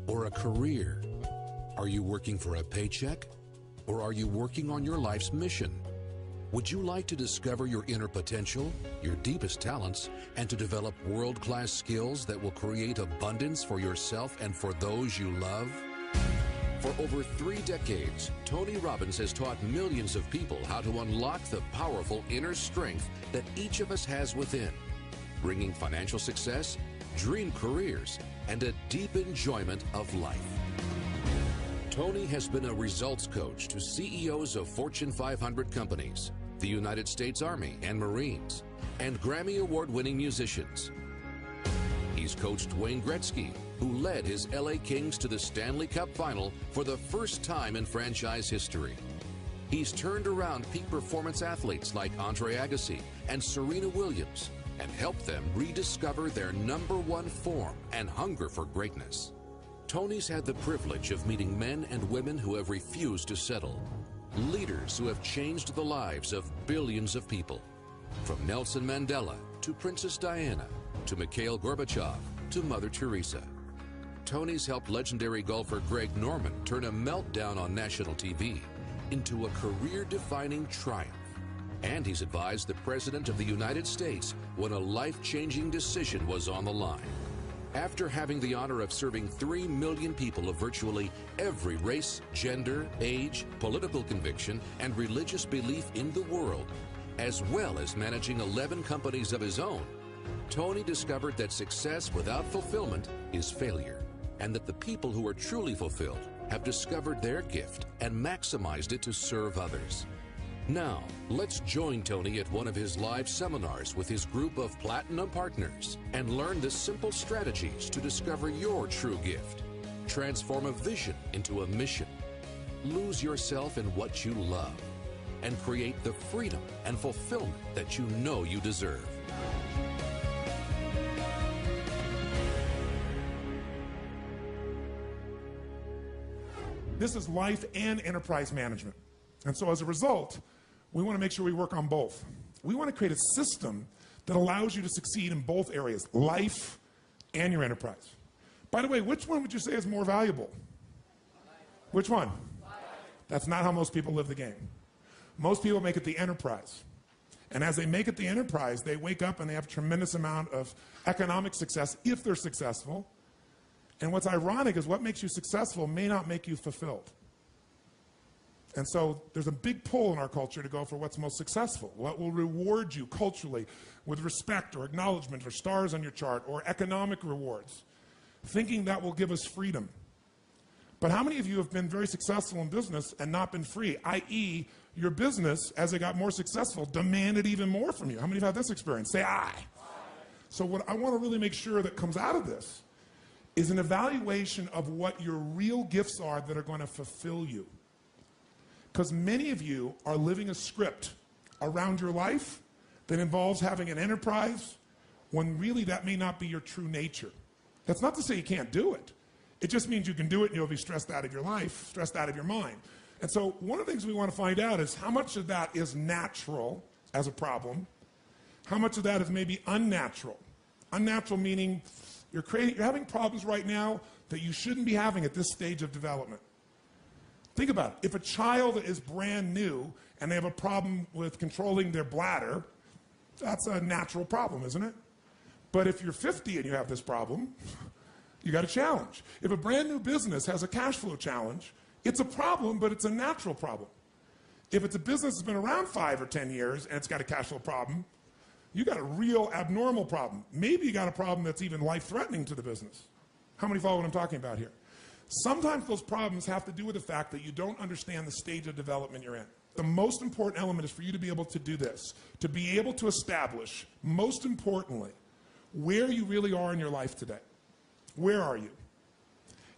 or a career? Are you working for a paycheck? Or are you working on your life's mission? Would you like to discover your inner potential, your deepest talents, and to develop world-class skills that will create abundance for yourself and for those you love? For over 3 decades, Tony Robbins has taught millions of people how to unlock the powerful inner strength that each of us has within, bringing financial success, dream careers, and a deep enjoyment of life. Tony has been a results coach to CEOs of Fortune 500 companies, the United States Army and Marines, and Grammy Award-winning musicians. He's coached Wayne Gretzky, who led his LA Kings to the Stanley Cup Final for the first time in franchise history. He's turned around peak performance athletes like Andre Agassi and Serena Williams and helped them rediscover their #1 form and hunger for greatness. Tony's had the privilege of meeting men and women who have refused to settle, leaders who have changed the lives of billions of people, from Nelson Mandela to Princess Diana to Mikhail Gorbachev to Mother Teresa. Tony's helped legendary golfer Greg Norman turn a meltdown on national TV into a career-defining triumph. And he's advised the President of the United States when a life-changing decision was on the line. After having the honor of serving 3 million people of virtually every race, gender, age, political conviction, and religious belief in the world, as well as managing 11 companies of his own, Tony discovered that success without fulfillment is failure, and that the people who are truly fulfilled have discovered their gift and maximized it to serve others. Now, let's join Tony at one of his live seminars with his group of platinum partners and learn the simple strategies to discover your true gift. Transform a vision into a mission. Lose yourself in what you love and create the freedom and fulfillment that you know you deserve. This is life and enterprise management. And so as a result, we want to make sure we work on both. We want to create a system that allows you to succeed in both areas, life and your enterprise. By the way, which one would you say is more valuable? Which one? That's not how most people live the game. Most people make it the enterprise. And as they make it the enterprise, they wake up and they have a tremendous amount of economic success if they're successful. And what's ironic is what makes you successful may not make you fulfilled. And so there's a big pull in our culture to go for what's most successful, what will reward you culturally with respect or acknowledgement or stars on your chart or economic rewards, thinking that will give us freedom. But how many of you have been very successful in business and not been free, i.e., your business, as it got more successful, demanded even more from you? How many have had this experience? Say aye. So what I want to really make sure that comes out of this is an evaluation of what your real gifts are that are going to fulfill you. Because many of you are living a script around your life that involves having an enterprise when really that may not be your true nature. That's not to say you can't do it. It just means you can do it and you'll be stressed out of your life, stressed out of your mind. And so one of the things we want to find out is how much of that is natural as a problem, how much of that is maybe unnatural. Unnatural meaning you're having problems right now that you shouldn't be having at this stage of development. Think about it. If a child is brand new and they have a problem with controlling their bladder, that's a natural problem, isn't it? But if you're 50 and you have this problem, you got a challenge. If a brand new business has a cash flow challenge, it's a problem, but it's a natural problem. If it's a business that's been around 5 or 10 years and it's got a cash flow problem, you got a real abnormal problem. Maybe you got a problem that's even life-threatening to the business. How many follow what I'm talking about here? Sometimes those problems have to do with the fact that you don't understand the stage of development you're in. The most important element is for you to be able to do this, to be able to establish, most importantly, where you really are in your life today. Where are you?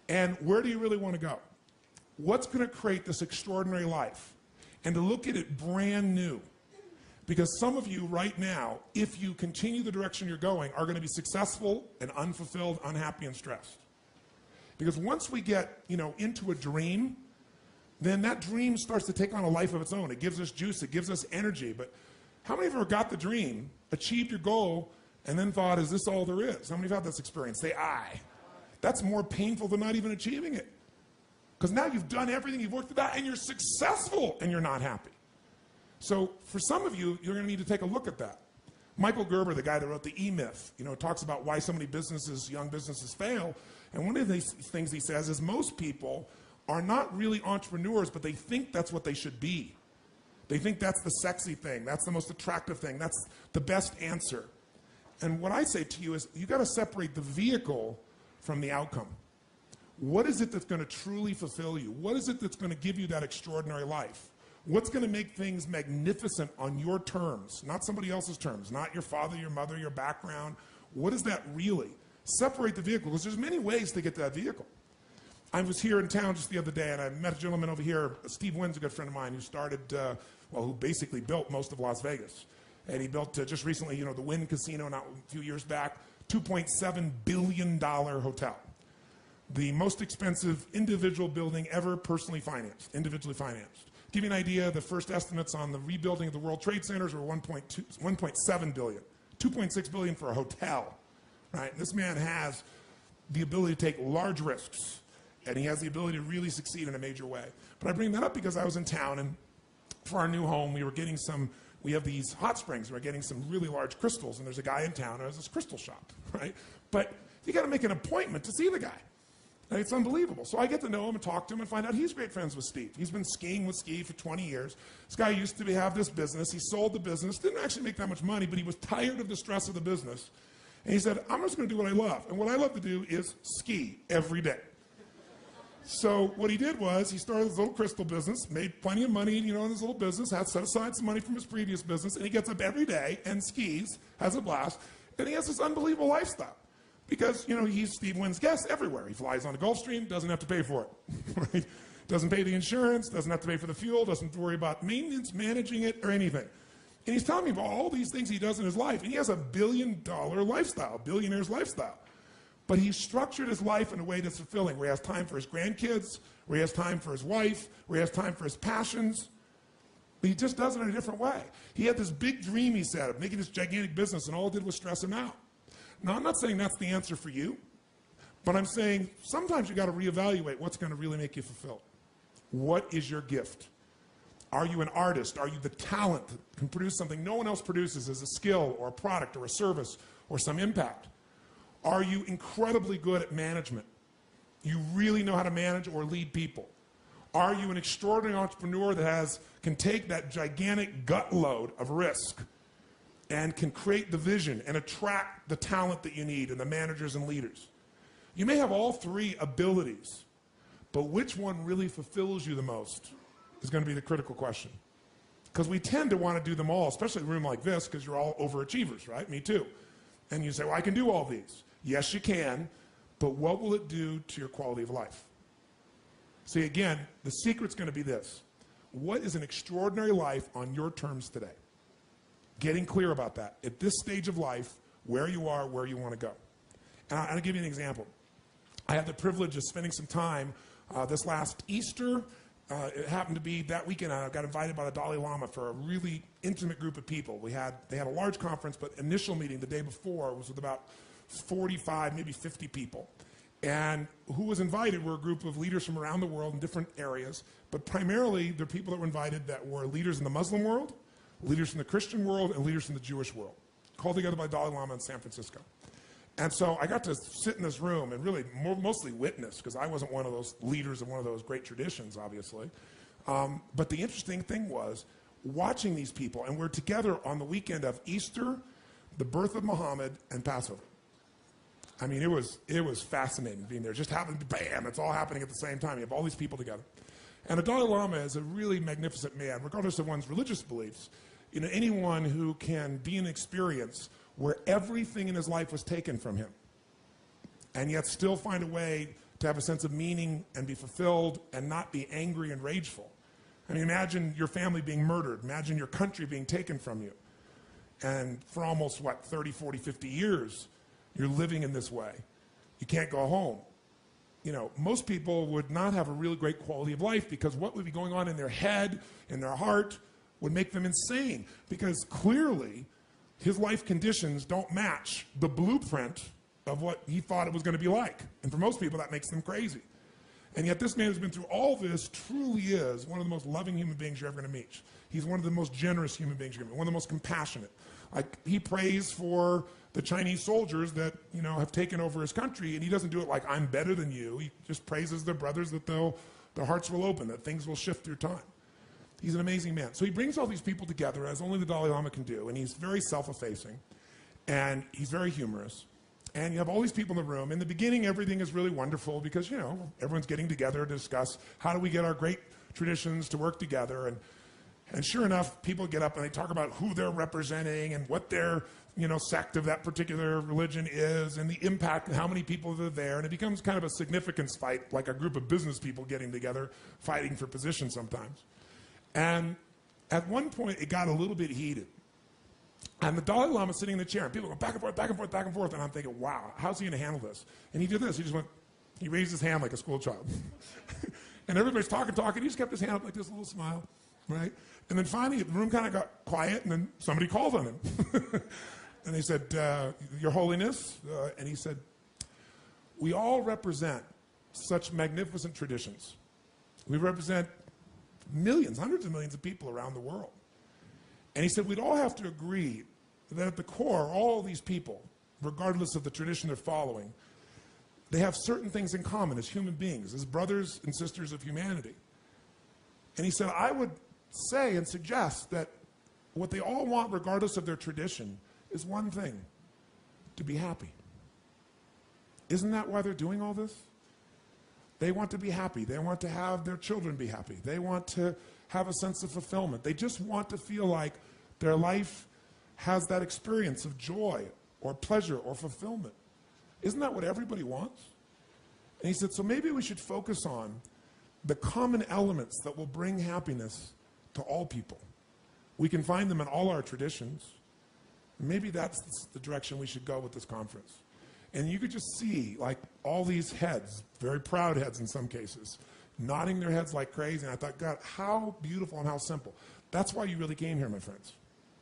And where do you really want to go? What's going to create this extraordinary life? And to look at it brand new. Because some of you right now, if you continue the direction you're going, are going to be successful and unfulfilled, unhappy, and stressed. Because once we get, into a dream, then that dream starts to take on a life of its own. It gives us juice, it gives us energy. But how many of you ever got the dream, achieved your goal, and then thought, is this all there is? How many of you have had this experience? Say aye. That's more painful than not even achieving it. Because now you've done everything, you've worked it out, and you're successful, and you're not happy. So for some of you, you're going to need to take a look at that. Michael Gerber, the guy that wrote the E-Myth, talks about why so many businesses, young businesses fail. And one of the things he says is most people are not really entrepreneurs, but they think that's what they should be. They think that's the sexy thing, that's the most attractive thing, that's the best answer. And what I say to you is you got to separate the vehicle from the outcome. What is it that's going to truly fulfill you? What is it that's going to give you that extraordinary life? What's going to make things magnificent on your terms, not somebody else's terms, not your father, your mother, your background? What is that really? Separate the vehicle, because there's many ways to get to that vehicle. I was here in town just the other day, and I met a gentleman over here, Steve Wynn's a good friend of mine, who started, who basically built most of Las Vegas. And he built just recently, the Wynn Casino, not a few years back, $2.7 billion hotel. The most expensive individual building ever personally financed, individually financed. To give you an idea, the first estimates on the rebuilding of the World Trade Centers were 1.7 billion, 2.6 billion for a hotel, right? This man has the ability to take large risks, and he has the ability to really succeed in a major way. But I bring that up because I was in town, and for our new home, we have these hot springs. We're getting some really large crystals, and there's a guy in town who has this crystal shop, right? But you got to make an appointment to see the guy. And it's unbelievable. So I get to know him and talk to him and find out he's great friends with Steve. He's been skiing with Steve for 20 years. This guy used to have this business. He sold the business, didn't actually make that much money, but he was tired of the stress of the business. And he said, I'm just going to do what I love. And what I love to do is ski every day. So what he did was he started his little crystal business, made plenty of money, in his little business, had set aside some money from his previous business, and he gets up every day and skis, has a blast, and he has this unbelievable lifestyle. Because, he's Steve Wynn's guest everywhere. He flies on the Gulfstream, doesn't have to pay for it. Right? Doesn't pay the insurance, doesn't have to pay for the fuel, doesn't worry about maintenance, managing it, or anything. And he's telling me about all these things he does in his life. And he has a billion-dollar lifestyle, billionaire's lifestyle. But he's structured his life in a way that's fulfilling, where he has time for his grandkids, where he has time for his wife, where he has time for his passions. But he just does it in a different way. He had this big dream, he said, of making this gigantic business, and all it did was stress him out. Now, I'm not saying that's the answer for you, but I'm saying sometimes you got to reevaluate what's going to really make you fulfilled. What is your gift? Are you an artist? Are you the talent that can produce something no one else produces as a skill or a product or a service or some impact? Are you incredibly good at management? You really know how to manage or lead people? Are you an extraordinary entrepreneur that can take that gigantic gut load of risk and can create the vision and attract the talent that you need and the managers and leaders? You may have all three abilities, but which one really fulfills you the most is going to be the critical question. Because we tend to want to do them all, especially in a room like this, because you're all overachievers, right? Me too. And you say, well, I can do all these. Yes, you can, but what will it do to your quality of life? See, again, the secret's going to be this. What is an extraordinary life on your terms today? Getting clear about that. At this stage of life, where you are, where you want to go. And I'll give you an example. I had the privilege of spending some time this last Easter. It happened to be that weekend I got invited by the Dalai Lama for a really intimate group of people. They had a large conference, but initial meeting the day before was with about 45, maybe 50 people. And who was invited were a group of leaders from around the world in different areas, but primarily the people that were invited that were leaders in the Muslim world, leaders from the Christian world, and leaders from the Jewish world, called together by Dalai Lama in San Francisco. And so I got to sit in this room and really mostly witness, because I wasn't one of those leaders of one of those great traditions, obviously. But the interesting thing was watching these people, and we're together on the weekend of Easter, the birth of Muhammad, and Passover. I mean, it was fascinating being there. Just happened, bam, it's all happening at the same time. You have all these people together. And the Dalai Lama is a really magnificent man, regardless of one's religious beliefs. Anyone who can be in an experience where everything in his life was taken from him, and yet still find a way to have a sense of meaning and be fulfilled and not be angry and rageful. I mean, imagine your family being murdered. Imagine your country being taken from you. And for almost, 30, 40, 50 years, you're living in this way. You can't go home. Most people would not have a really great quality of life, because what would be going on in their head, in their heart, would make them insane. Because clearly, his life conditions don't match the blueprint of what he thought it was going to be like. And for most people, that makes them crazy. And yet this man who's been through all this truly is one of the most loving human beings you're ever going to meet. He's one of the most generous human beings you're going to meet, one of the most compassionate. Like, he prays for the Chinese soldiers that, you know, have taken over his country, and he doesn't do it like, I'm better than you. He just praises their brothers that their hearts will open, that things will shift through time. He's an amazing man. So he brings all these people together as only the Dalai Lama can do, and he's very self-effacing, and he's very humorous. And you have all these people in the room. In the beginning, everything is really wonderful because, you know, everyone's getting together to discuss how do we get our great traditions to work together. And sure enough, people get up and they talk about who they're representing and what their, you know, sect of that particular religion is and the impact and how many people are there. And it becomes kind of a significance fight, like a group of business people getting together, fighting for position sometimes. And at one point, it got a little bit heated. And the Dalai Lama is sitting in the chair, and people go back and forth, back and forth, back and forth. And I'm thinking, wow, how's he going to handle this? And he did this. He raised his hand like a school child. And everybody's talking. He just kept his hand up like this, a little smile, right? And then finally, the room kind of got quiet, and then somebody called on him. And they said, Your Holiness, and he said, we all represent such magnificent traditions. We represent millions, hundreds of millions of people around the world. And he said, we'd all have to agree that at the core, all these people, regardless of the tradition they're following, they have certain things in common as human beings, as brothers and sisters of humanity. And he said, I would say and suggest that what they all want, regardless of their tradition, is one thing: to be happy. Isn't that why they're doing all this? They want to be happy. They want to have their children be happy. They want to have a sense of fulfillment. They just want to feel like their life has that experience of joy or pleasure or fulfillment. Isn't that what everybody wants? And he said, so maybe we should focus on the common elements that will bring happiness to all people. We can find them in all our traditions. Maybe that's the direction we should go with this conference. And you could just see, like, all these heads, very proud heads in some cases, nodding their heads like crazy. And I thought, God, how beautiful and how simple. That's why you really came here, my friends.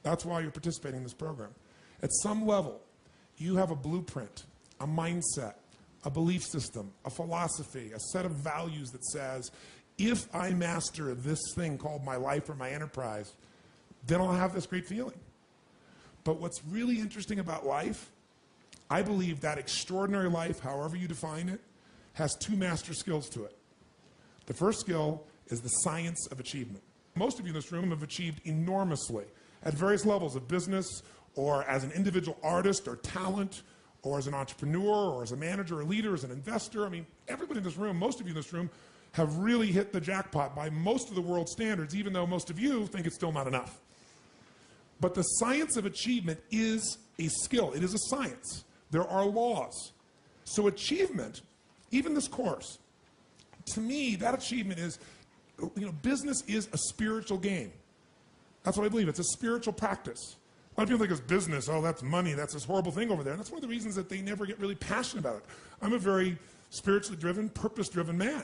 That's why you're participating in this program. At some level, you have a blueprint, a mindset, a belief system, a philosophy, a set of values that says, if I master this thing called my life or my enterprise, then I'll have this great feeling. But what's really interesting about life, I believe that extraordinary life, however you define it, has two master skills to it. The first skill is the science of achievement. Most of you in this room have achieved enormously at various levels of business, or as an individual artist or talent, or as an entrepreneur, or as a manager or leader, as an investor. I mean, everybody in this room, most of you in this room, have really hit the jackpot by most of the world's standards, even though most of you think it's still not enough. But the science of achievement is a skill. It is a science. There are laws. So achievement, even this course, to me, that achievement is, you know, business is a spiritual game. That's what I believe. It's a spiritual practice. A lot of people think it's business. Oh, that's money. That's this horrible thing over there. And that's one of the reasons that they never get really passionate about it. I'm a very spiritually driven, purpose-driven man.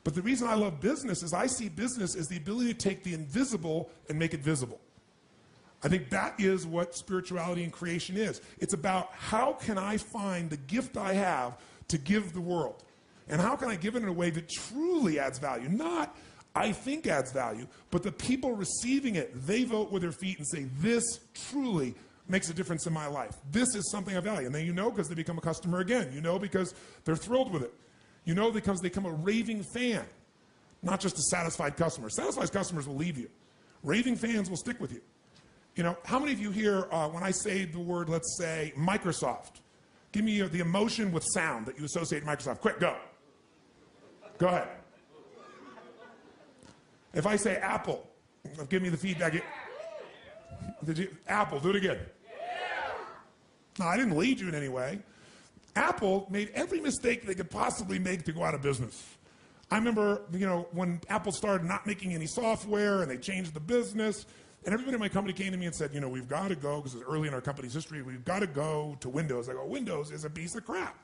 But the reason I love business is I see business as the ability to take the invisible and make it visible. I think that is what spirituality and creation is. It's about how can I find the gift I have to give the world? And how can I give it in a way that truly adds value? Not I think adds value, but the people receiving it, they vote with their feet and say, this truly makes a difference in my life. This is something I value. And then you know because they become a customer again. You know because they're thrilled with it. You know because they become a raving fan, not just a satisfied customer. Satisfied customers will leave you. Raving fans will stick with you. You know, how many of you here, when I say the word, let's say, Microsoft, give me the emotion with sound that you associate Microsoft. Quick, go. Go ahead. If I say Apple, give me the feedback. Apple, do it again. No, I didn't lead you in any way. Apple made every mistake they could possibly make to go out of business. I remember, you know, when Apple started not making any software and they changed the business, and everybody in my company came to me and said, you know, we've got to go, because it's early in our company's history, we've got to go to Windows. I go, Windows is a piece of crap.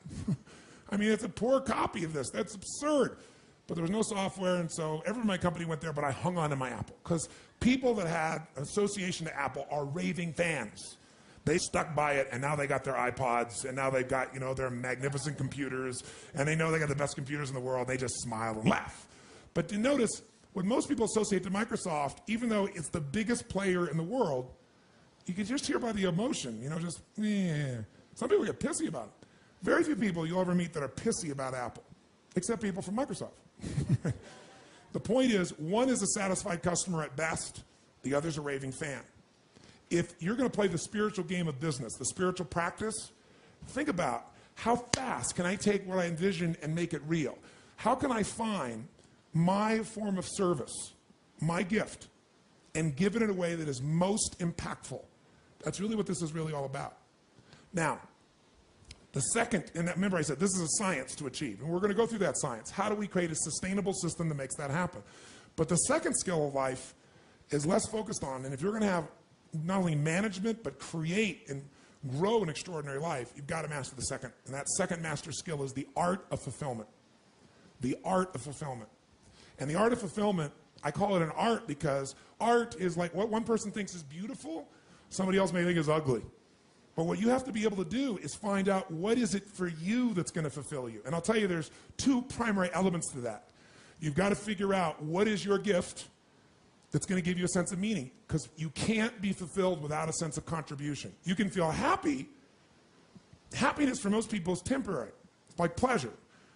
I mean, it's a poor copy of this. That's absurd. But there was no software, and so everyone in my company went there, but I hung on to my Apple. Because people that had association to Apple are raving fans. They stuck by it, and now they got their iPods, and now they've got, you know, their magnificent computers, and they know they got the best computers in the world. They just smile and laugh. But you notice, when most people associate to Microsoft, even though it's the biggest player in the world, you can just hear by the emotion, you know, just, yeah. Some people get pissy about it. Very few people you'll ever meet that are pissy about Apple, except people from Microsoft. The point is, one is a satisfied customer at best, the other's a raving fan. If you're going to play the spiritual game of business, the spiritual practice, think about how fast can I take what I envision and make it real? How can I find my form of service, my gift, and give it in a way that is most impactful? That's really what this is really all about. Now, the second, and remember I said this is a science to achieve, and we're going to go through that science. How do we create a sustainable system that makes that happen? But the second skill of life is less focused on, and if you're going to have not only management, but create and grow an extraordinary life, you've got to master the second. And that second master skill is the art of fulfillment. The art of fulfillment. And the art of fulfillment, I call it an art because art is like what one person thinks is beautiful, somebody else may think is ugly. But what you have to be able to do is find out what is it for you that's going to fulfill you. And I'll tell you there's two primary elements to that. You've got to figure out what is your gift that's going to give you a sense of meaning, because you can't be fulfilled without a sense of contribution. You can feel happy. Happiness for most people is temporary. It's like pleasure.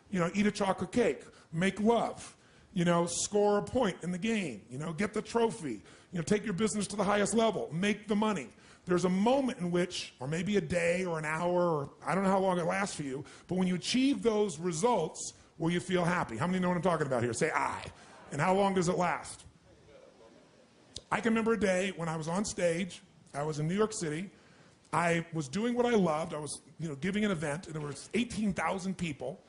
You know, eat a chocolate cake, make love, you know, score a point in the game, you know, get the trophy, you know, take your business to the highest level, make the money. There's a moment in which, or maybe a day or an hour, or I don't know how long it lasts for you, but when you achieve those results, will you feel happy? How many know what I'm talking about here? Say I. And how long does it last? I can remember a day when I was on stage. I was in New York City. I was doing what I loved. I was, you know, giving an event, and there was 18,000 people.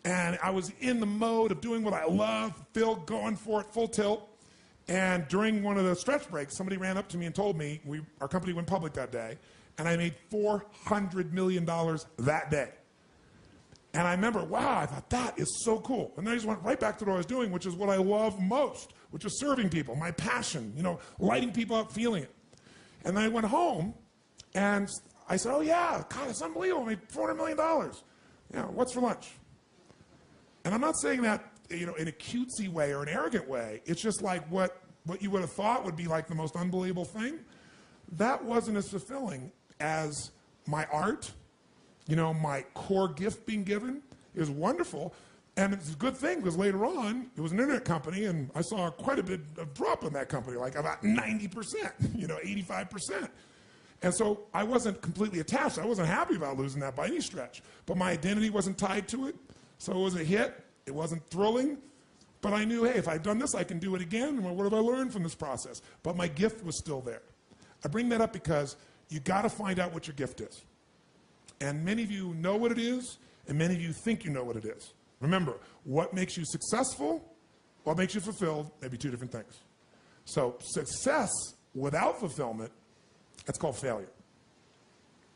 And I was in the mode of doing what I love, going for it, full tilt. And during one of the stretch breaks, somebody ran up to me and told me, our company went public that day, and I made $400 million that day. And I remember, wow, I thought, that is so cool. And then I just went right back to what I was doing, which is what I love most, which is serving people, my passion, you know, lighting people up, feeling it. And then I went home, and I said, oh yeah, God, it's unbelievable, I made $400 million. Yeah, what's for lunch? And I'm not saying that, you know, in a cutesy way or an arrogant way. It's just like what you would have thought would be like the most unbelievable thing. That wasn't as fulfilling as my art. You know, my core gift being given is wonderful. And it's a good thing because later on, it was an internet company, and I saw quite a bit of drop in that company, like about 90%, you know, 85%. And so I wasn't completely attached. I wasn't happy about losing that by any stretch. But my identity wasn't tied to it. So it was a hit. It wasn't thrilling. But I knew, hey, if I've done this, I can do it again. What have I learned from this process? But my gift was still there. I bring that up because you got to find out what your gift is. And many of you know what it is, and many of you think you know what it is. Remember, what makes you successful, what makes you fulfilled, may be two different things. So success without fulfillment, that's called failure.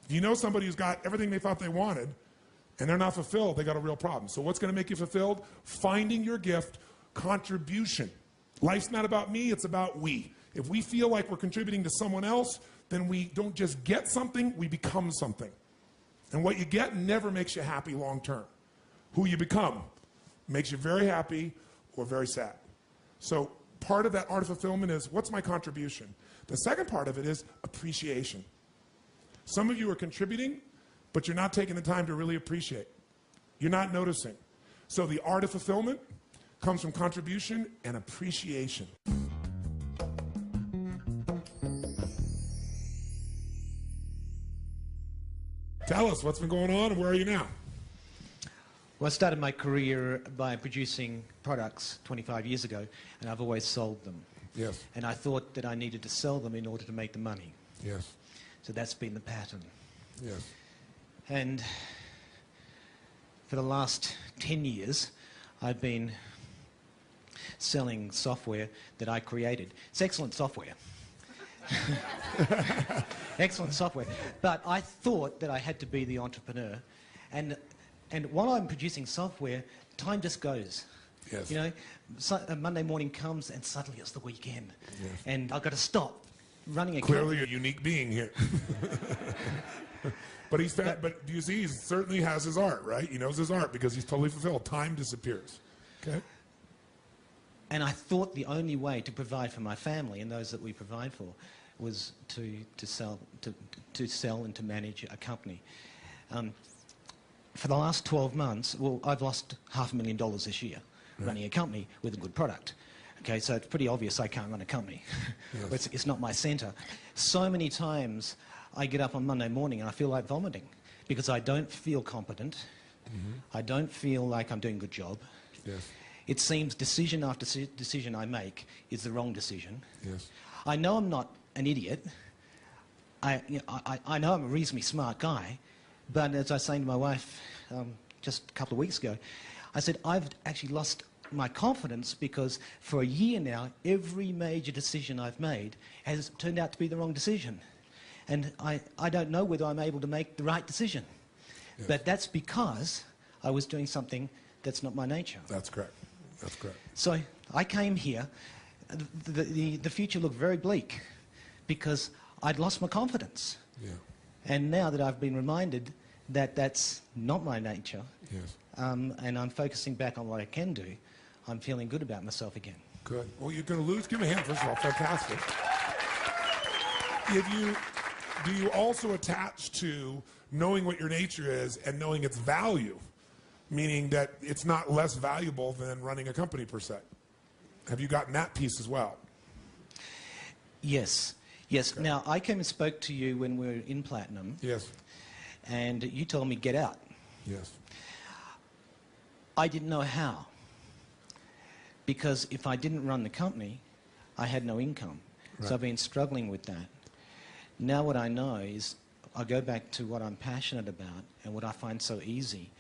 If you know somebody who's got everything they thought they wanted, and they're not fulfilled, they got a real problem. So what's going to make you fulfilled? Finding your gift, contribution. Life's not about me, it's about we. If we feel like we're contributing to someone else, then we don't just get something, we become something. And what you get never makes you happy long term. Who you become makes you very happy or very sad. So part of that art of fulfillment is, what's my contribution? The second part of it is appreciation. Some of you are contributing, but you're not taking the time to really appreciate. You're not noticing. So the art of fulfillment comes from contribution and appreciation. Tell us what's been going on and where are you now? Well, I started my career by producing products 25 years ago, and I've always sold them. Yes. And I thought that I needed to sell them in order to make the money. Yes. So that's been the pattern. Yes. And for the last 10 years, I've been selling software that I created. It's excellent software. Excellent software. But I thought that I had to be the entrepreneur. And while I'm producing software, time just goes. Yes. You know, Monday morning comes and suddenly it's the weekend. Yes. And I've got to stop running a Clearly company... a unique being here. But but do you see, he certainly has his art, right? He knows his art because he's totally fulfilled. Time disappears. Okay? And I thought the only way to provide for my family and those that we provide for was to sell and to manage a company. For the last 12 months, well, I've lost $500,000 this year running a company with a good product. Okay, so it's pretty obvious I can't run a company. Yes. It's not my centre. So many times I get up on Monday morning and I feel like vomiting because I don't feel competent. I don't feel like I'm doing a good job. Yes. It seems decision after decision I make is the wrong decision. Yes. I know I'm not an idiot. I know I'm a reasonably smart guy, but as I was saying to my wife just a couple of weeks ago, I said, I've actually lost my confidence because for a year now, every major decision I've made has turned out to be the wrong decision. And I don't know whether I'm able to make the right decision. Yes. But that's because I was doing something that's not my nature. That's correct. That's correct. So I came here. The future looked very bleak because I'd lost my confidence. Yeah. And now that I've been reminded that that's not my nature, yes. And I'm focusing back on what I can do, I'm feeling good about myself again. Good. Well, you're going to lose. Give him a hand, first of all. Fantastic. Do you also attach to knowing what your nature is and knowing its value, meaning that it's not less valuable than running a company per se? Have you gotten that piece as well? Yes. Yes. Okay. Now, I came and spoke to you when we were in Platinum. Yes. And you told me, get out. Yes. I didn't know how. Because if I didn't run the company, I had no income. Right. So I've been struggling with that. Now what I know is I go back to what I'm passionate about and what I find so easy,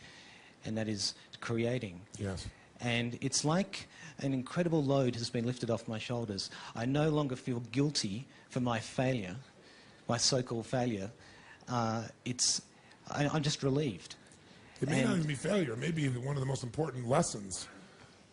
and that is creating. Yes. And it's like an incredible load has been lifted off my shoulders. I no longer feel guilty for my failure, my so-called failure. I'm just relieved. It may not even be failure. It may be one of the most important lessons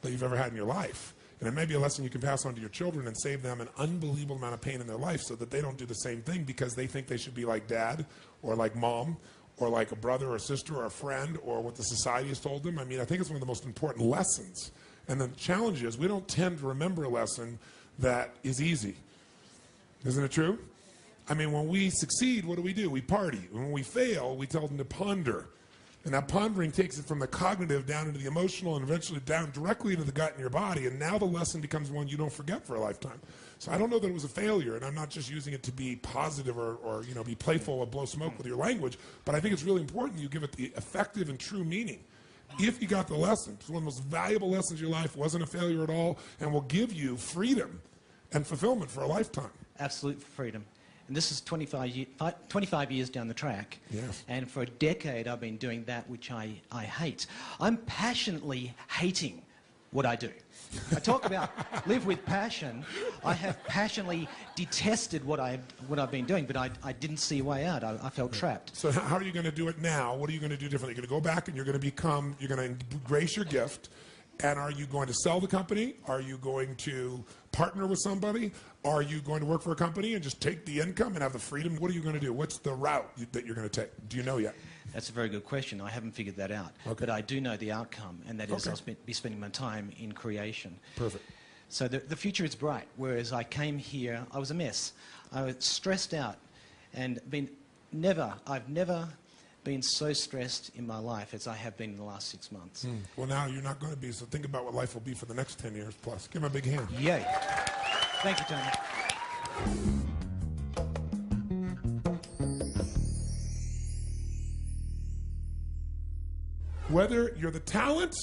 that you've ever had in your life. And it may be a lesson you can pass on to your children and save them an unbelievable amount of pain in their life so that they don't do the same thing because they think they should be like dad or like mom or like a brother or a sister or a friend or what the society has told them. I mean, I think it's one of the most important lessons. And the challenge is we don't tend to remember a lesson that is easy. Isn't it true? I mean, when we succeed, what do? We party. When we fail, we tell them to ponder. And that pondering takes it from the cognitive down into the emotional and eventually down directly into the gut in your body. And now the lesson becomes one you don't forget for a lifetime. So I don't know that it was a failure, and I'm not just using it to be positive or be playful or blow smoke with your language, but I think it's really important you give it the effective and true meaning. If you got the lesson, it's one of the most valuable lessons of your life, wasn't a failure at all, and will give you freedom and fulfillment for a lifetime. Absolute freedom. And this is 25 years down the track. Yes. And for a decade, I've been doing that which I hate. I'm passionately hating what I do. I talk about live with passion. I have passionately detested what I've been doing, but I didn't see a way out. I felt trapped. So how are you going to do it now? What are you going to do differently? You're going to go back and you're going to embrace your gift. And are you going to sell the company? Are you going to partner with somebody? Are you going to work for a company and just take the income and have the freedom? What are you going to do? What's the route that you're going to take? Do you know yet? That's a very good question. I haven't figured that out. Okay. But I do know the outcome, and that is I'll be spending my time in creation. Perfect. So the future is bright, whereas I came here, I was a mess. I was stressed out and I've never been so stressed in my life as I have been in the last 6 months. Well, now you're not going to be, so think about what life will be for the next 10 years plus. Give him a big hand. Yay. Thank you, Tony. Whether you're the talent,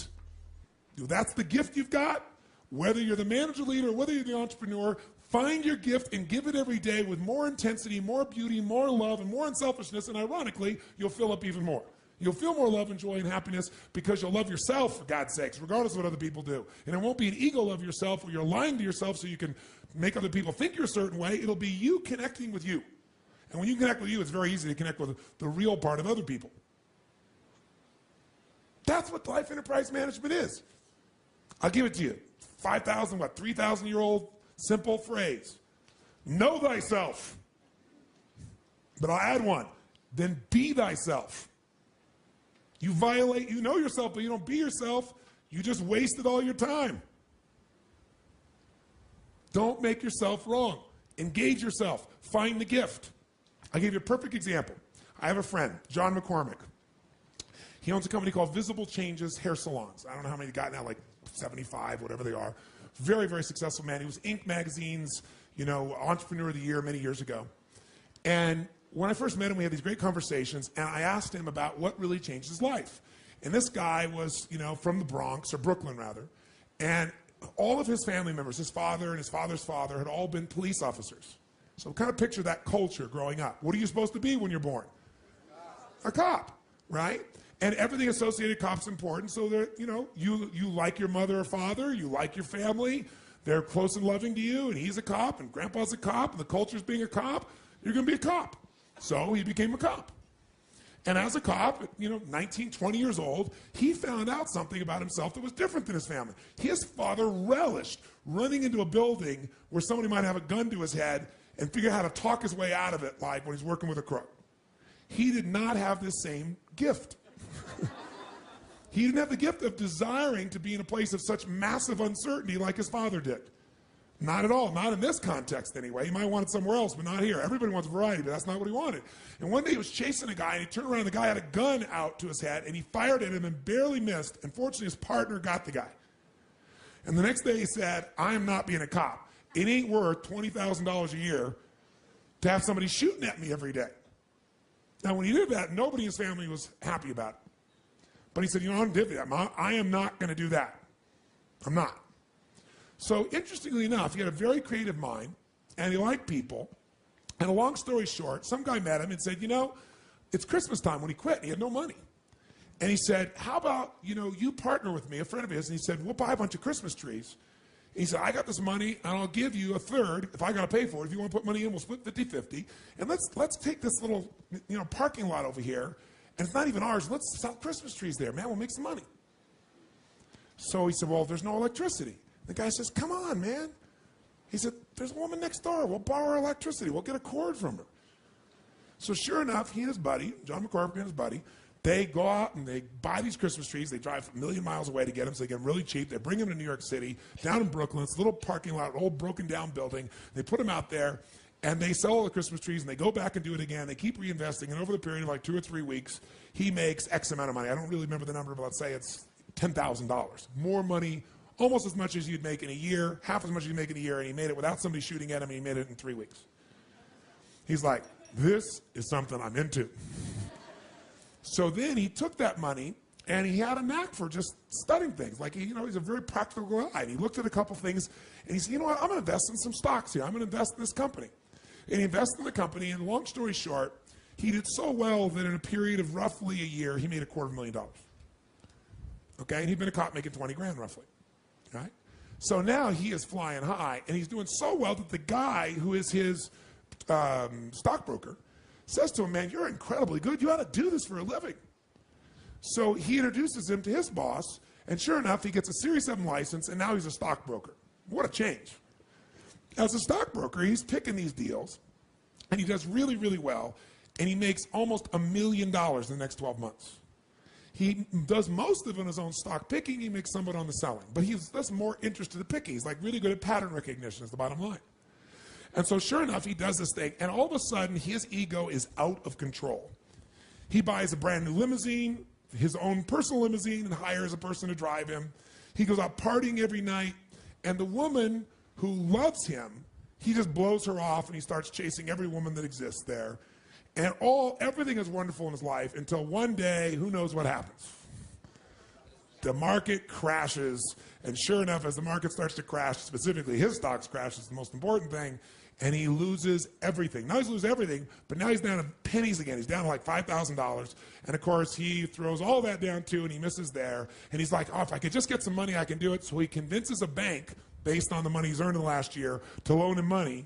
that's the gift you've got, whether you're the manager, leader, whether you're the entrepreneur, find your gift and give it every day with more intensity, more beauty, more love, and more unselfishness, and ironically, you'll fill up even more. You'll feel more love and joy and happiness because you'll love yourself, for God's sakes, regardless of what other people do. And it won't be an ego love yourself where you're lying to yourself so you can make other people think you're a certain way. It'll be you connecting with you. And when you connect with you, it's very easy to connect with the real part of other people. That's what life enterprise management is. I'll give it to you. 3,000-year-old simple phrase. Know thyself. But I'll add one. Then be thyself. You know yourself, but you don't be yourself. You just wasted all your time. Don't make yourself wrong. Engage yourself. Find the gift. I'll give you a perfect example. I have a friend, John McCormick. He owns a company called Visible Changes Hair Salons. I don't know how many he got now, like 75, whatever they are. Very, very successful man. He was Inc. magazine's, Entrepreneur of the Year many years ago. And when I first met him, we had these great conversations, and I asked him about what really changed his life. And this guy was, from the Bronx, or Brooklyn rather, and all of his family members, his father and his father's father, had all been police officers. So kind of picture that culture growing up. What are you supposed to be when you're born? A cop, right? And everything associated with cops is important, so that, you like your mother or father, you like your family, they're close and loving to you, and he's a cop, and grandpa's a cop, and the culture's being a cop, you're going to be a cop. So he became a cop. And as a cop, 19, 20 years old, he found out something about himself that was different than his family. His father relished running into a building where somebody might have a gun to his head and figure out how to talk his way out of it, like when he's working with a crook. He did not have this same gift. He didn't have the gift of desiring to be in a place of such massive uncertainty like his father did. Not at all. Not in this context, anyway. He might want it somewhere else, but not here. Everybody wants variety, but that's not what he wanted. And one day he was chasing a guy, and he turned around, and the guy had a gun out to his head, and he fired at him and barely missed. And fortunately, his partner got the guy. And the next day he said, I am not being a cop. It ain't worth $20,000 a year to have somebody shooting at me every day. Now, when he did that, nobody in his family was happy about it. But he said, I am not going to do that. I'm not. So interestingly enough, he had a very creative mind, and he liked people. And a long story short, some guy met him and said, it's Christmas time when he quit. He had no money. And he said, how about, you partner with me, a friend of his, and he said, we'll buy a bunch of Christmas trees. And he said, I got this money, and I'll give you a third if I got to pay for it. If you want to put money in, we'll split 50-50. And let's take this little, parking lot over here, and it's not even ours. Let's sell Christmas trees there, man. We'll make some money. So he said, well, there's no electricity. The guy says, come on, man. He said, there's a woman next door. We'll borrow her electricity. We'll get a cord from her. So sure enough, he and his buddy, John McCormick and his buddy, they go out and they buy these Christmas trees. They drive a million miles away to get them, so they get them really cheap. They bring them to New York City, down in Brooklyn. It's a little parking lot, an old broken down building. They put them out there, and they sell all the Christmas trees, and they go back and do it again. They keep reinvesting, and over the period of like 2 or 3 weeks, he makes X amount of money. I don't really remember the number, but let's say it's $10,000. More money, almost as much as you'd make in a year, half as much as you'd make in a year, and he made it without somebody shooting at him, and he made it in 3 weeks. He's like, this is something I'm into. So then he took that money, and he had a knack for just studying things. Like, he's a very practical guy. And he looked at a couple things, and he said, I'm going to invest in some stocks here. I'm going to invest in this company. And he invested in the company, and long story short, he did so well that in a period of roughly a year, he made $250,000. Okay, and he'd been a cop making 20 grand roughly, right? So now he is flying high, and he's doing so well that the guy who is his stockbroker says to him, man, you're incredibly good. You ought to do this for a living. So he introduces him to his boss, and sure enough, he gets a Series 7 license, and now he's a stockbroker. What a change. As a stockbroker, he's picking these deals, and he does really, really well, and he makes almost $1 million in the next 12 months. He does most of it on his own stock picking. He makes some of it on the selling. But he's less more interested in picking. He's like really good at pattern recognition is the bottom line. And so sure enough, he does this thing, and all of a sudden, his ego is out of control. He buys a brand new limousine, his own personal limousine, and hires a person to drive him. He goes out partying every night, and the woman who loves him, he just blows her off, and he starts chasing every woman that exists there. And everything is wonderful in his life until one day, who knows what happens? The market crashes, and sure enough, as the market starts to crash, specifically his stocks crash is the most important thing, and he loses everything. Now he's loses everything, but now he's down to pennies again. He's down to like $5,000, and of course he throws all that down too, and he misses there, and he's like, oh, if I could just get some money, I can do it. So he convinces a bank, based on the money he's earned in the last year, to loan him money.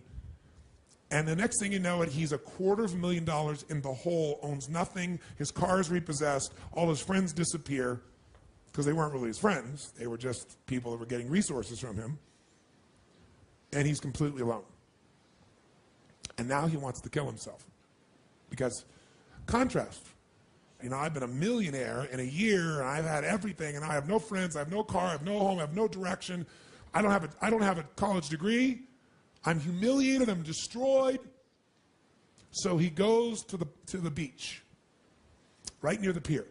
And the next thing you know, he's $250,000 in the hole, owns nothing, his car is repossessed, all his friends disappear, because they weren't really his friends. They were just people that were getting resources from him. And he's completely alone. And now he wants to kill himself. Because, contrast. You know, I've been a millionaire in a year, and I've had everything, and I have no friends, I have no car, I have no home, I have no direction. I don't have a college degree. I'm humiliated, I'm destroyed. So he goes to the beach, right near the pier.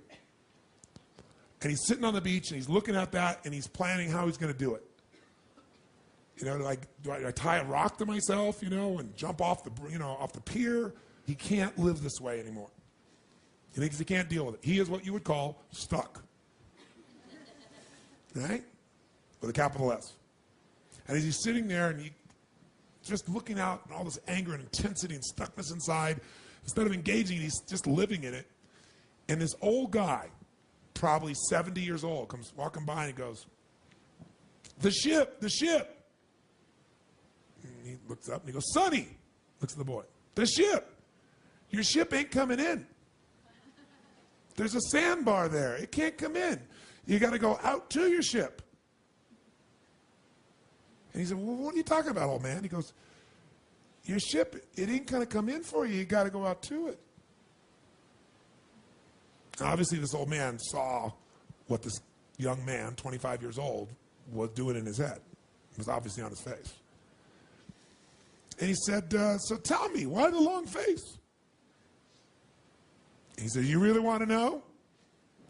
And he's sitting on the beach, and he's looking at that, and he's planning how he's going to do it. You know, like, do I tie a rock to myself, you know, and jump off the pier? He can't live this way anymore. He thinks he can't deal with it. He is what you would call stuck. Right? With a capital S. And as he's sitting there and just looking out and all this anger and intensity and stuckness inside, instead of engaging, he's just living in it. And this old guy, probably 70 years old, comes walking by and he goes, the ship. And he looks up and he goes, Sonny, looks at the boy, the ship. Your ship ain't coming in. There's a sandbar there. It can't come in. You got to go out to your ship. And he said, well, what are you talking about, old man? He goes, your ship, it ain't going to come in for you. You got to go out to it. And obviously, this old man saw what this young man, 25 years old, was doing in his head. It was obviously on his face. And he said, so tell me, why the long face? He said, you really want to know?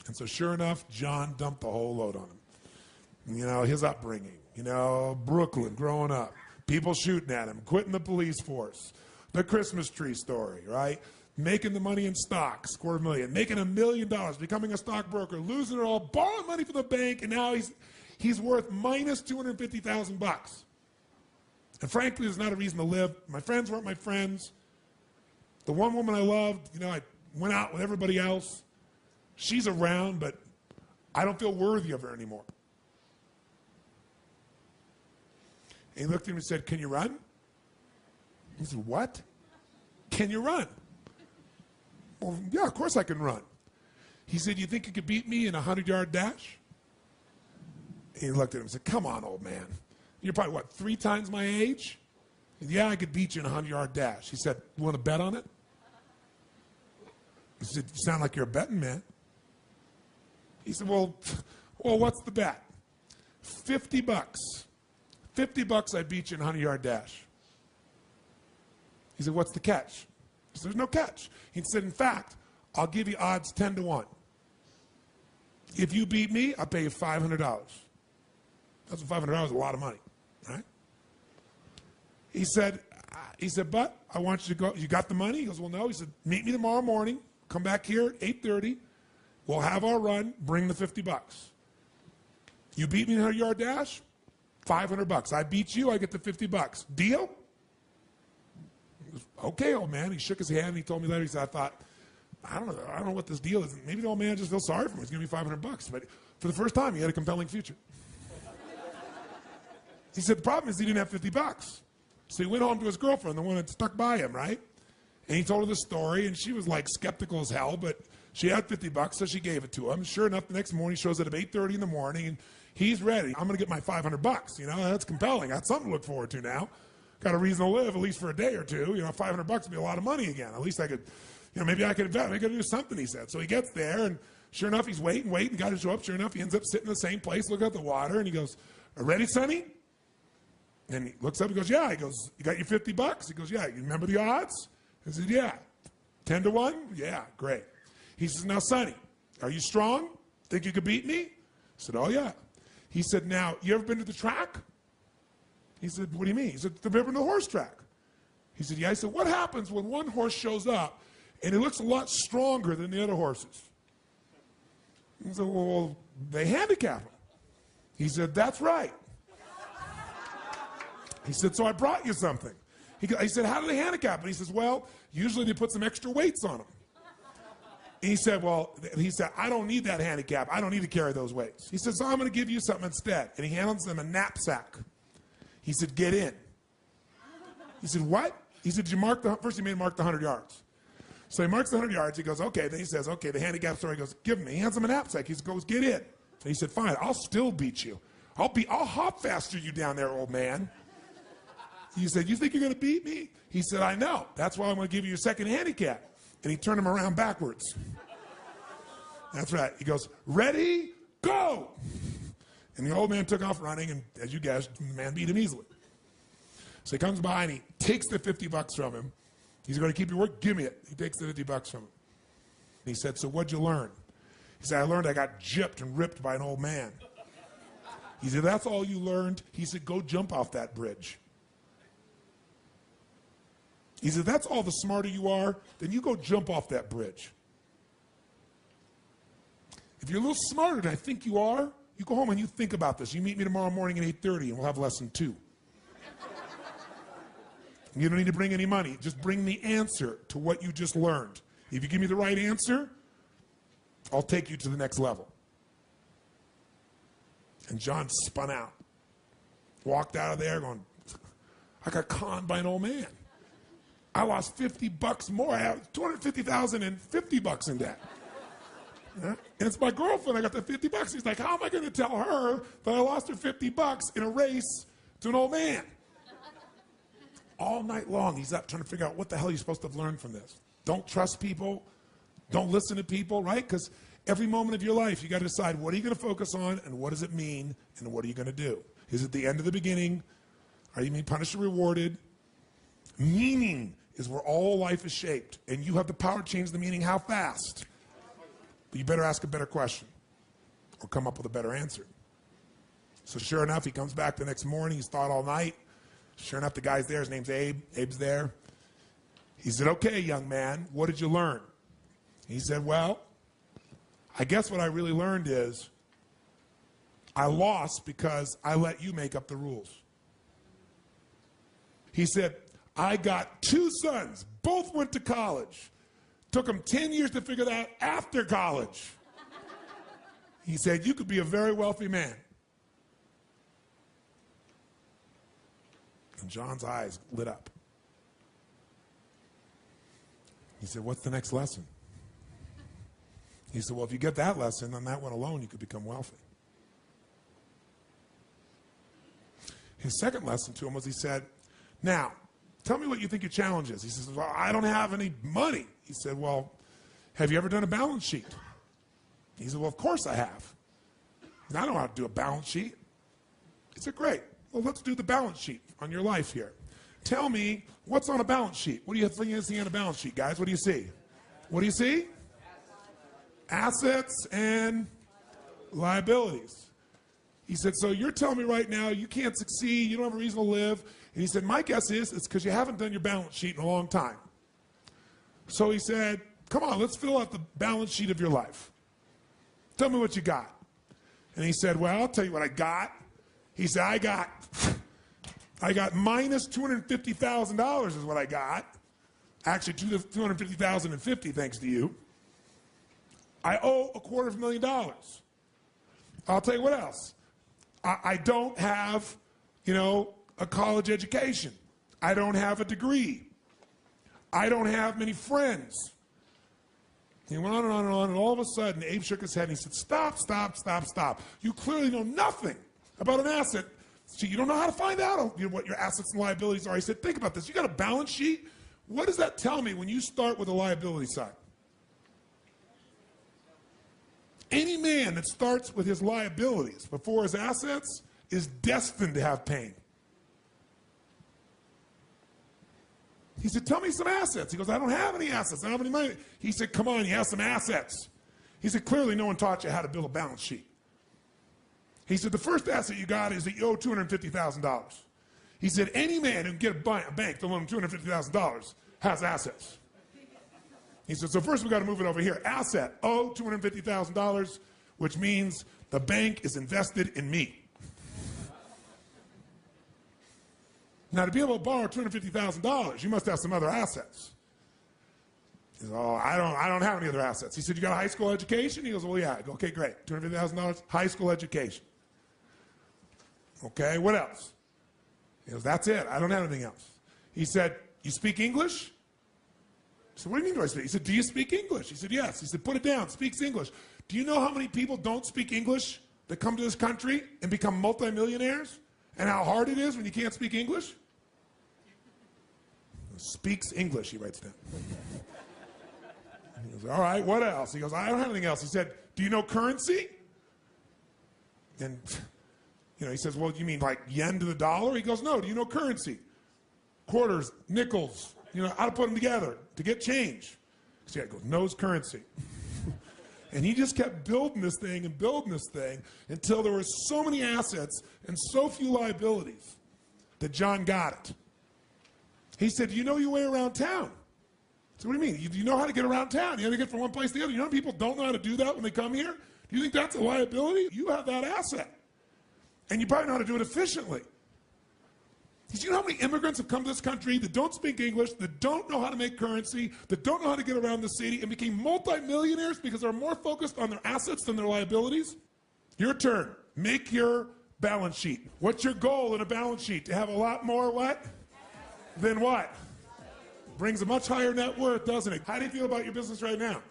And so sure enough, John dumped the whole load on him. You know, his upbringing, you know, Brooklyn, growing up, people shooting at him, quitting the police force, the Christmas tree story, right? Making the money in stocks, $250,000, making $1 million, becoming a stockbroker, losing it all, borrowing money from the bank, and now he's worth minus $250,000. And frankly, there's not a reason to live. My friends weren't my friends. The one woman I loved, you know, I went out with everybody else. She's around, but I don't feel worthy of her anymore. And he looked at him and said, can you run? He said, what? Can you run? Well, yeah, of course I can run. He said, you think you could beat me in a 100-yard dash? And he looked at him and said, come on, old man. You're probably, 3 times my age? He said, yeah, I could beat you in a 100-yard dash. He said, you want to bet on it? He said, you sound like you're a betting man. He said, well, what's the bet? $50. $50 I beat you in a 100-yard dash. He said, what's the catch? He said, there's no catch. He said, in fact, I'll give you odds 10 to 1. If you beat me, I'll pay you $500. That's $500 is a lot of money, right? He said, but I want you to go. You got the money? He goes, well, no. He said, meet me tomorrow morning. Come back here at 8:30. We'll have our run. Bring the $50. You beat me in a 100-yard dash? $500. I beat you. I get the $50. Deal? He goes, okay, old man. He shook his hand. And he told me later. He said, I don't know what this deal is. Maybe the old man just feels sorry for me. He's giving me $500. But for the first time, he had a compelling future. He said the problem is he didn't have $50. So he went home to his girlfriend, the one that stuck by him, right? And he told her the story, and she was like skeptical as hell, but she had $50, so she gave it to him. Sure enough, the next morning, he shows up at 8:30 in the morning, and he's ready. I'm going to get my $500. You know, that's compelling. That's something to look forward to now. Got a reason to live, at least for a day or two. You know, $500 would be a lot of money again. At least I could, you know, maybe I could invest. Maybe I could do something, he said. So he gets there, and sure enough, he's waiting, got to show up. Sure enough, he ends up sitting in the same place, looking at the water, and he goes, ready, Sonny? And he looks up, he goes, yeah. He goes, you got your $50? He goes, yeah. You remember the odds? I said, yeah. 10 to 1? Yeah, great. He says, now, Sonny, are you strong? Think you could beat me? I said, oh, yeah. He said, now, you ever been to the track? He said, what do you mean? He said, have you ever been to the horse track? He said, yeah. I said, what happens when one horse shows up and he looks a lot stronger than the other horses? He said, well, they handicap him. He said, that's right. He said, so I brought you something. He said, how do they handicap him? He says, well, usually they put some extra weights on him. And he said, I don't need that handicap. I don't need to carry those weights. He said, so I'm going to give you something instead. And he hands them a knapsack. He said, get in. He said, what? He said, first he made him mark the 100 yards. So he marks the 100 yards. He goes, okay. Then he says, okay, the handicap story. He goes, give me. He hands him a knapsack. He goes, get in. And he said, fine, I'll still beat you. I'll hop faster you down there, old man. He said, you think you're going to beat me? He said, I know. That's why I'm going to give you your second handicap. And he turned him around backwards. That's right. He goes, ready, go. And the old man took off running, and as you guessed, the man beat him easily. So he comes by and he takes the $50 from him. He's going to keep your work? Give me it. He takes the $50 from him. And he said, so what'd you learn? He said, I learned I got gypped and ripped by an old man. He said, that's all you learned? He said, go jump off that bridge. He said, that's all the smarter you are? Then you go jump off that bridge. If you're a little smarter than I think you are, you go home and you think about this. You meet me tomorrow morning at 8:30 and we'll have lesson 2. You don't need to bring any money. Just bring the answer to what you just learned. If you give me the right answer, I'll take you to the next level. And John spun out. Walked out of there going, I got conned by an old man. I lost $50 more. I have $250,000 and $50 in debt. Yeah? And it's my girlfriend. I got the $50. He's like, how am I going to tell her that I lost her $50 in a race to an old man? All night long, he's up trying to figure out what the hell you're supposed to have learned from this. Don't trust people. Don't listen to people, right? Because every moment of your life, you got to decide what are you going to focus on and what does it mean and what are you going to do? Is it the end of the beginning? Are you being punished or rewarded? Meaning is where all life is shaped, and you have the power to change the meaning how fast. But you better ask a better question or come up with a better answer. So sure enough, he comes back the next morning. He's thought all night. Sure enough, the guy's there. His name's Abe. Abe's there. He said, okay, young man, what did you learn? He said, well, I guess what I really learned is I lost because I let you make up the rules. He said, I got 2 sons. Both went to college. Took them 10 years to figure that out after college. He said, you could be a very wealthy man. And John's eyes lit up. He said, what's the next lesson? He said, well, if you get that lesson, on that one alone, you could become wealthy. His second lesson to him was he said, now, tell me what you think your challenge is. He says, well, I don't have any money. He said, well, have you ever done a balance sheet? He said, well, of course I have. He said, I don't know how to do a balance sheet. He said, great. Well, let's do the balance sheet on your life here. Tell me, what's on a balance sheet? What do you think is on a balance sheet, guys? What do you see? What do you see? Assets and liabilities. He said, so you're telling me right now you can't succeed, you don't have a reason to live. And he said, my guess is it's because you haven't done your balance sheet in a long time. So he said, come on, let's fill out the balance sheet of your life. Tell me what you got. And he said, well, I'll tell you what I got. He said, I got minus $250,000 is what I got. Actually, $250,050 thanks to you. I owe $250,000. I'll tell you what else. I don't have, a college education. I don't have a degree. I don't have many friends. He went on and on and on, and all of a sudden, Abe shook his head and he said, stop, stop, stop, stop. You clearly know nothing about an asset. So you don't know how to find out what your assets and liabilities are. He said, think about this. You got a balance sheet? What does that tell me when you start with the liability side? Any man that starts with his liabilities before his assets is destined to have pain. He said, tell me some assets. He goes, I don't have any assets. I don't have any money. He said, come on, you have some assets. He said, clearly no one taught you how to build a balance sheet. He said, the first asset you got is that you owe $250,000. He said, any man who can get a bank to loan him $250,000 has assets. He said, so first we got to move it over here. Asset, owe $250,000, which means the bank is invested in me. Now, to be able to borrow $250,000, you must have some other assets. He said, oh, I don't have any other assets. He said, you got a high school education? He goes, well, yeah. I go, okay, great. $250,000, high school education. Okay, what else? He goes, that's it. I don't have anything else. He said, you speak English? I said, what do you mean do I speak? He said, do you speak English? He said, yes. He said, put it down, speaks English. Do you know how many people don't speak English that come to this country and become multimillionaires? And how hard it is when you can't speak English? speaks English, he writes down. He goes, all right, what else? He goes, I don't have anything else. He said, do you know currency? And, he says, well, you mean like yen to the dollar? He goes, no, do you know currency? Quarters, nickels, how to put them together to get change. So he goes, knows currency. And he just kept building this thing and building this thing until there were so many assets and so few liabilities that John got it. He said, do you know your way around town? I said, what do you mean? Do you know how to get around town? You know how to get from one place to the other? You know people don't know how to do that when they come here? Do you think that's a liability? You have that asset. And you probably know how to do it efficiently. Do you know how many immigrants have come to this country that don't speak English, that don't know how to make currency, that don't know how to get around the city, and became multimillionaires because they're more focused on their assets than their liabilities? Your turn. Make your balance sheet. What's your goal in a balance sheet? To have a lot more what? Than what? Brings a much higher net worth, doesn't it? How do you feel about your business right now?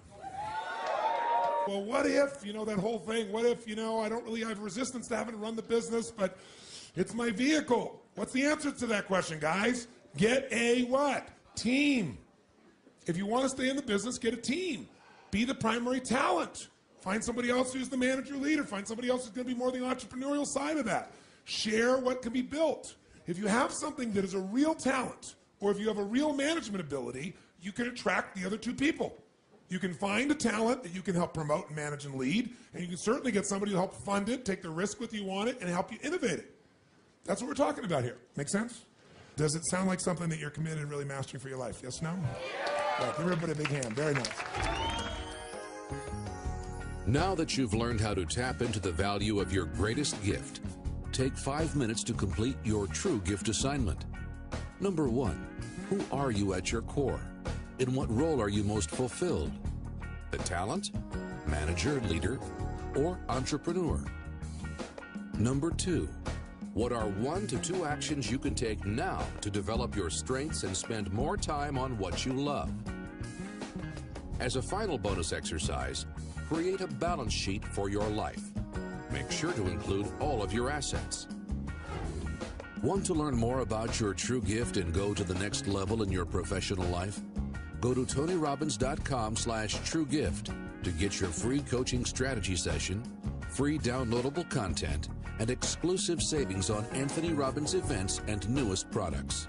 Well, what if, that whole thing, what if, I don't really have resistance to having to run the business, but it's my vehicle. What's the answer to that question, guys? Get a what? Team. If you want to stay in the business, get a team. Be the primary talent. Find somebody else who's the manager leader. Find somebody else who's going to be more the entrepreneurial side of that. Share what can be built. If you have something that is a real talent, or if you have a real management ability, you can attract the other two people. You can find a talent that you can help promote and manage and lead, and you can certainly get somebody to help fund it, take the risk with you on it, and help you innovate it. That's what we're talking about here. Make sense? Does it sound like something that you're committed to really mastering for your life? Yes, no? Right, give everybody a big hand. Very nice. Now that you've learned how to tap into the value of your greatest gift, take 5 minutes to complete your true gift assignment. Number 1, who are you at your core? In what role are you most fulfilled? The talent, manager, leader, or entrepreneur? Number 2, what are 1 to 2 actions you can take now to develop your strengths and spend more time on what you love? As a final bonus exercise, create a balance sheet for your life. Make sure to include all of your assets. Want to learn more about your true gift and go to the next level in your professional life? Go to TonyRobbins.com/truegift to get your free coaching strategy session, free downloadable content, and exclusive savings on Anthony Robbins events and newest products.